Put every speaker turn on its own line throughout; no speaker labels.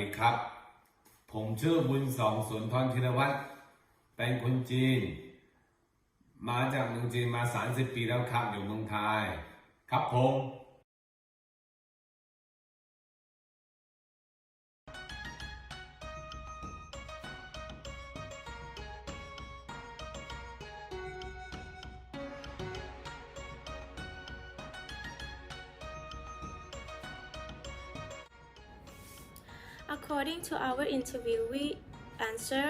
ดีครับ ผมชื่อบุญสองสุนทรธีรวัฒน์เป็นคนจีน มาจากเมืองจีนมา30 ปีแล้วครับอยู่เมืองไทยครับผม
According to our interviewee answer,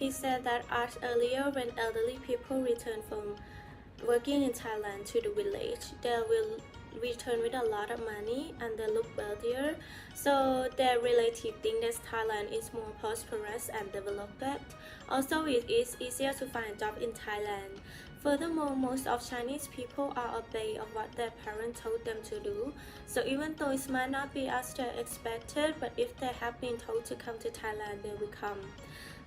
he said that as earlier when elderly people return from working in Thailand to the village, they will return with a lot of money and they look wealthier. So their relative think that Thailand is more prosperous and developed. Also, it is easier to find a job in Thailand. Furthermore, most of Chinese people are obey of what their parents told them to do. So even though it might not be as they expected, but if they have been told to come to Thailand, they will come.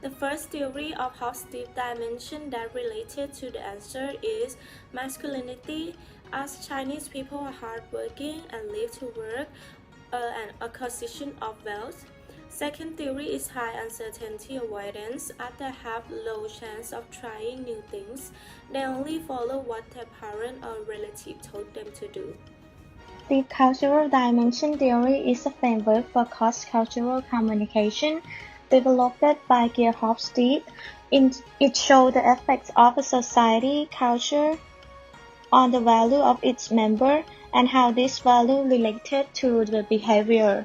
The first theory of Hofstede dimension that related to the answer is masculinity, as Chinese people are hardworking and live to work and acquisition of wealth. Second theory is high uncertainty avoidance, as they have low chance of trying new things. They only follow what their parent or relative told them to do.
The cultural dimension theory is a framework for cross-cultural communication developed by Georg Hofstede. It shows the effects of a society culture on the value of its member and how this value related to the behavior.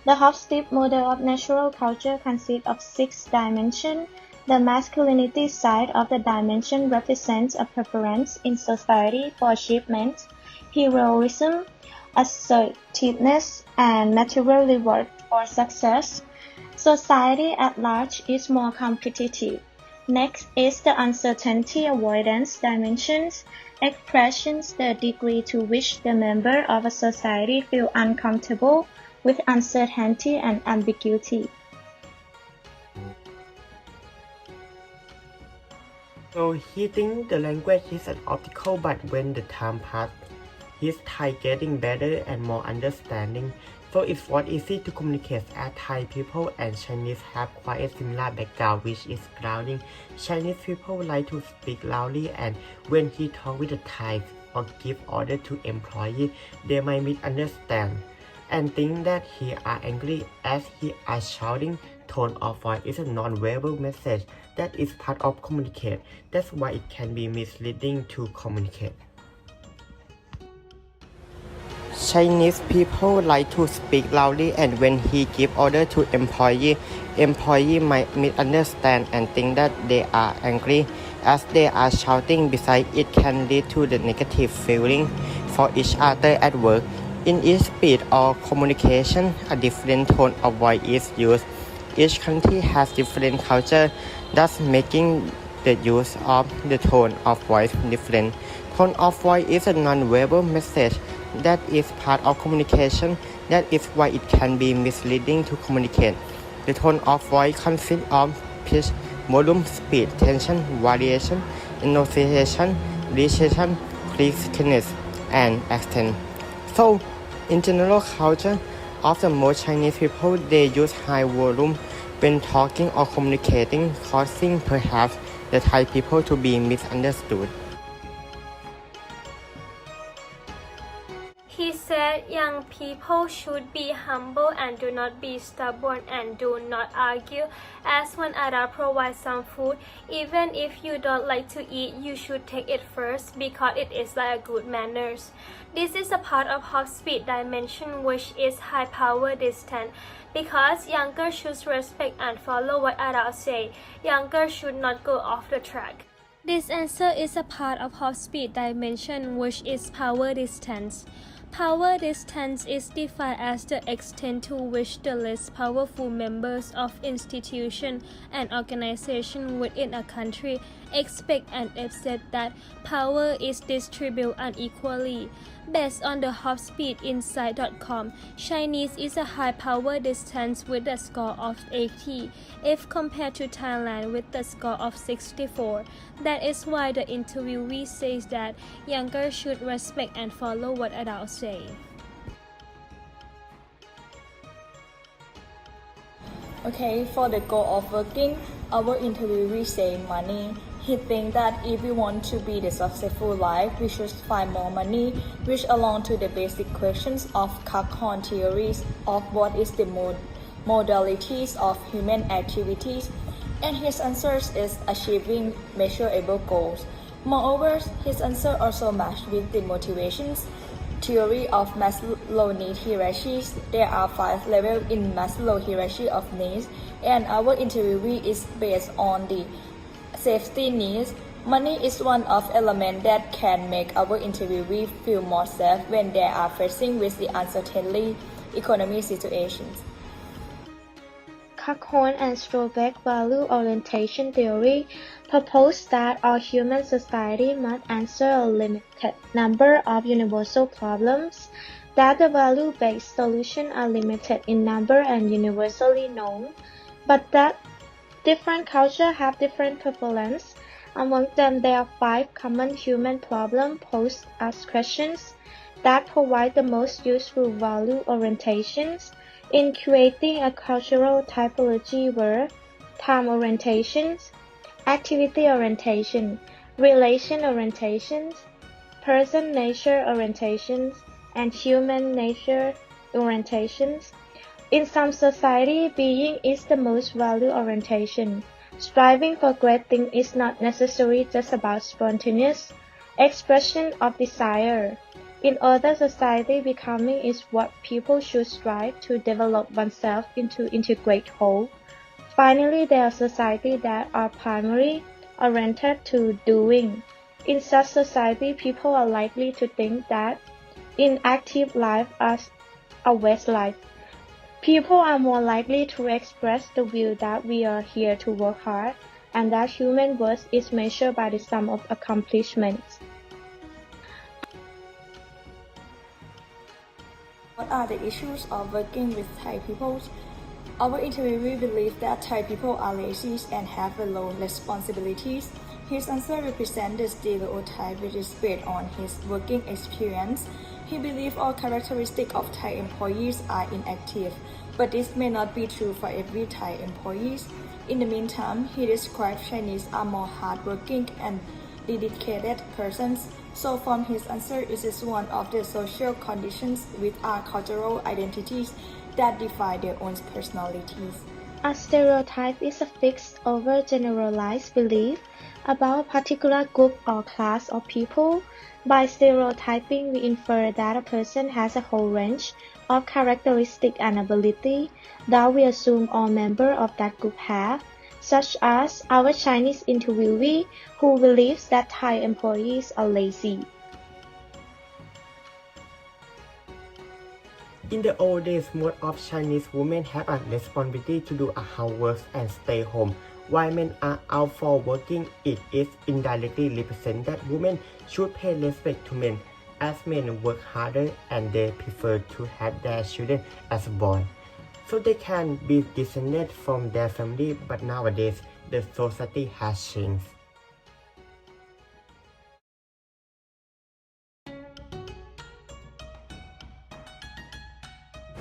The Hofstede model of natural culture consists of 6 dimensions. The masculinity side of the dimension represents a preference in society for achievement, heroism, assertiveness, and material reward for success. Society at large is more competitive. Next is the uncertainty avoidance dimensions, expressions the degree to which the member of a society feel uncomfortable with uncertainty and ambiguity.
So he thinks the language is an obstacle, but when the time passed, his Thai getting better and more understanding. So it was easy to communicate as Thai people and Chinese have quite a similar background, which is grounding. Chinese people like to speak loudly, and when he talk with the Thais or give order to employee, they might misunderstand and think that he are angry as he are shouting. Tone of voice is a non-verbal message that is part of communicate. That's why it can be misleading to communicate. Chinese people like to speak loudly, and when he give order to employee might misunderstand and think that they are angry as they are shouting. Besides, it can lead to the negative feeling for each other at work. In each speech or communication, a different tone of voice is used. Each country has different culture, thus making the use of the tone of voice different. Tone of voice is a non-verbal message that is part of communication. That is why it can be misleading to communicate. The tone of voice consists of pitch, volume, speed, tension, variation, enunciation, recension, crispness, and accent. So, in general culture of the most Chinese people, they use high volume when talking or communicating, causing perhaps the Thai people to be misunderstood.
He said young people should be humble and do not be stubborn and do not argue. As when adults provide some food, even if you don't like to eat, you should take it first because it is like a good manners. This is a part of Hofstede dimension, which is high power distance. Because younger should respect and follow what adults say, younger should not go off the track. This answer is a part of Hofstede dimension, which is power distance. Power distance is defined as the extent to which the less powerful members of institution and organization within a country expect and accept that power is distributed unequally. Based on the HofstedeInsight.com, Chinese is a high power distance with a score of 80 if compared to Thailand with the score of 64. That is why the interviewee says that younger should respect and follow what adults say.
Okay, for the goal of working, our interviewee say money. He thinks that if we want to be the successful life, we should find more money, which along to the basic questions of Kac-Horn theories of what is the modalities of human activities, and his answer is achieving measurable goals. Moreover, his answer also matched with the motivations theory of Maslow need hierarchies. There are 5 levels in Maslow hierarchy of needs, and our interviewee is based on the safety needs. Money is one of elements that can make our interviewee feel more safe when they are facing with the uncertainty economic situations.
Kac-Horn and Strobeck value orientation theory propose that all human society must answer a limited number of universal problems, that the value-based solutions are limited in number and universally known, but that different cultures have different prevalence. Among them, there are 5 common human problems posed as questions that provide the most useful value orientations in creating a cultural typology were time orientations, activity orientation, relation orientations, person nature orientations, and human nature orientations. In some society, being is the most value orientation. Striving for great things is not necessarily just about spontaneous expression of desire. In other society, becoming is what people should strive to develop oneself into integrate whole. Finally, there are societies that are primarily oriented to doing. In such society, people are likely to think that inactive life is a waste life. People are more likely to express the view that we are here to work hard and that human worth is measured by the sum of accomplishments.
What are the issues of working with Thai people? Our interviewee believes that Thai people are lazy and have low responsibilities. His answer represents the stereotype which is based on his working experience. He believes all characteristics of Thai employees are inactive, but this may not be true for every Thai employee. In the meantime, he describes Chinese are more hardworking and dedicated persons. So from his answer, it is one of the social conditions with our cultural identities that define their own personalities.
A stereotype is a fixed over generalized belief about a particular group or class of people. By stereotyping, we infer that a person has a whole range of characteristics and ability that we assume all members of that group have, such as our Chinese interviewee who believes that Thai employees are lazy.
In the old days, most of Chinese women have a responsibility to do a housework and stay home. While men are out for working, it is indirectly represent that women should pay respect to men, as men work harder and they prefer to have their children as born, so they can be descended from their family. But nowadays, the society has changed.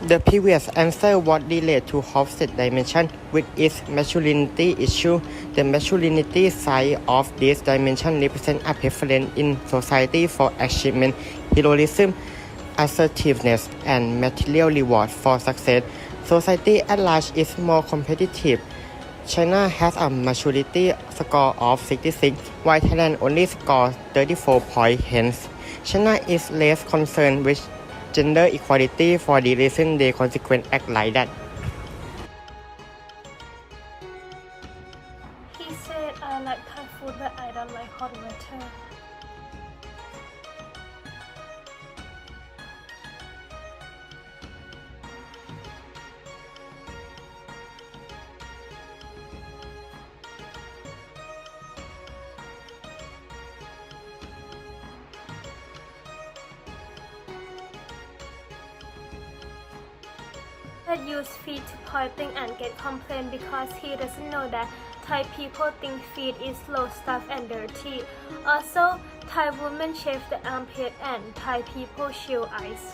The previous answer was related to Hofstede dimension with its masculinity issue. The masculinity side of this dimension represents a preference in society for achievement, heroism, assertiveness, and material reward for success. Society at large is more competitive. China has a maturity score of 66, while Thailand only scores 34 points. Hence, China is less concerned with gender equality. For the reason they consequently act like that.
He said, I like Thai food, but I don't like hot water. That use feet to pointing and get complaint because he doesn't know that Thai people think feet is low stuff and dirty. Also, Thai women shave the armpit and Thai people chew ice.